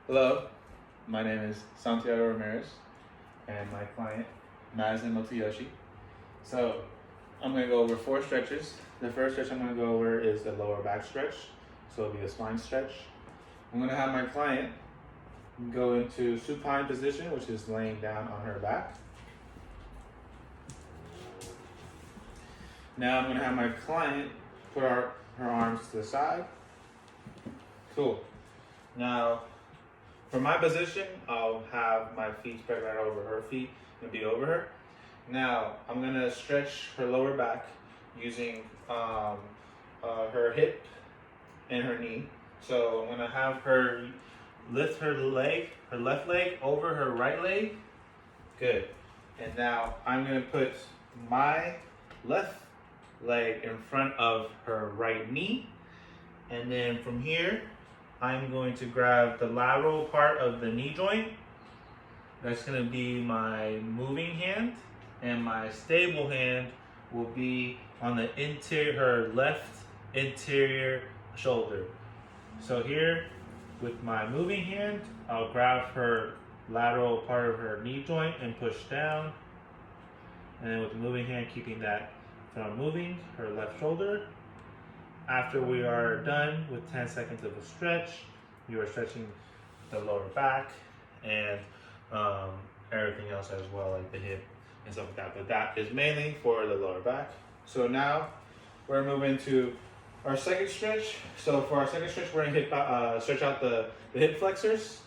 Hello, my name is Santiago Ramirez and my client, Mazen Motoyoshi. So I'm gonna go over 4 stretches. The first stretch I'm gonna go over is the lower back stretch. So it'll be a spine stretch. I'm gonna have my client go into supine position, which is laying down on her back. Now I'm gonna have my client put her arms to the side. Cool. Now, for my position, I'll have my feet spread right over her feet and be over her. Now, I'm gonna stretch her lower back using her hip and her knee. So I'm gonna have her lift her left leg over her right leg. Good. And now I'm gonna put my left leg in front of her right knee. And then from here, I'm going to grab the lateral part of the knee joint. That's gonna be my moving hand, and my stable hand will be on the her left interior shoulder. So here, with my moving hand, I'll grab her lateral part of her knee joint and push down. And then with the moving hand, keeping that from moving, her left shoulder. After we are done with 10 seconds of a stretch, you are stretching the lower back and everything else as well, like the hip and stuff like that. But that is mainly for the lower back. So now we're moving to our second stretch. So for our second stretch, we're gonna stretch out the hip flexors.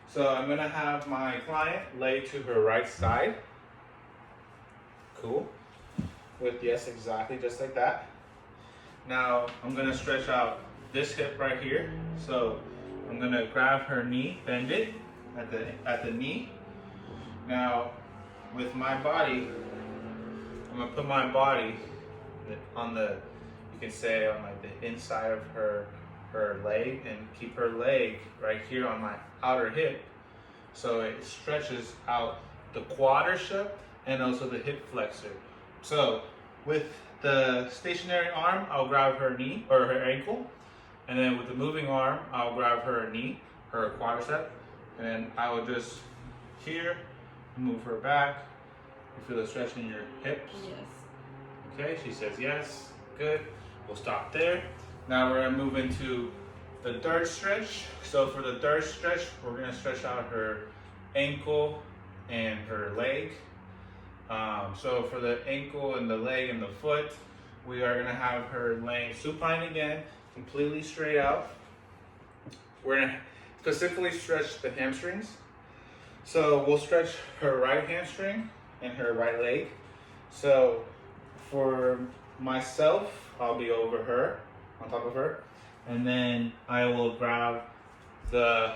So I'm gonna have my client lay to her right side. Cool. With yes, exactly, just like that. Now I'm gonna stretch out this hip right here. So I'm gonna grab her knee, bend it at the knee. Now with my body, I'm gonna put my body on the, you can say on like the inside of her leg, and keep her leg right here on my outer hip. So it stretches out the quadricep and also the hip flexor. So with the stationary arm, I'll grab her knee or her ankle, and then with the moving arm, I'll grab her knee, her quadricep, and then I will just here move her back. You feel the stretch in your hips? Yes. Okay, she says yes. Good. We'll stop there. Now we're gonna move into the third stretch. So for the third stretch, we're gonna stretch out her ankle and her leg. So for the ankle and the leg and the foot, we are gonna have her laying supine again, completely straight out. We're gonna specifically stretch the hamstrings. So we'll stretch her right hamstring and her right leg. So for myself, I'll be over her, on top of her, and then I will grab the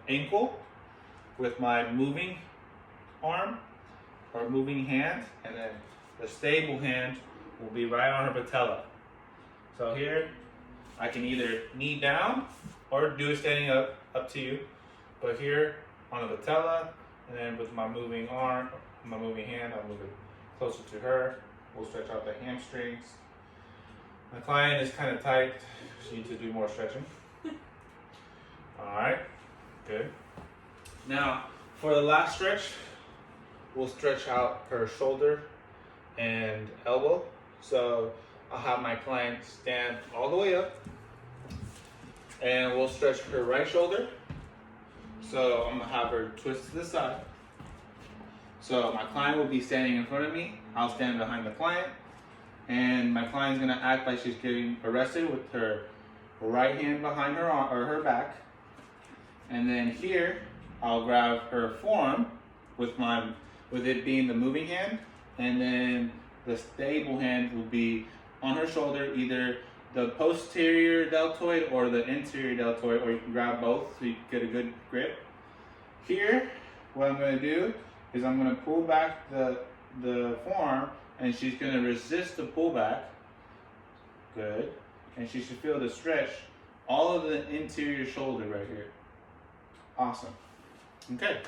ankle with my moving arm or moving hand, and then the stable hand will be right on her patella. So here, I can either knee down or do it standing up to you. But here on the patella, and then with my moving arm, my moving hand, I'll move it closer to her. We'll stretch out the hamstrings. My client is kind of tight. She needs to do more stretching. All right, good. Now, for the last stretch, we'll stretch out her shoulder and elbow. So I'll have my client stand all the way up, and we'll stretch her right shoulder. So I'm gonna have her twist to the side. So my client will be standing in front of me. I'll stand behind the client, and my client's gonna act like she's getting arrested with her right hand behind her arm or her back. And then here, I'll grab her forearm with it being the moving hand, and then the stable hand will be on her shoulder, either the posterior deltoid or the interior deltoid, or you can grab both so you get a good grip. Here, what I'm gonna do is I'm gonna pull back the forearm, and she's gonna resist the pullback. Good. And she should feel the stretch, all of the interior shoulder right here. Awesome. Okay.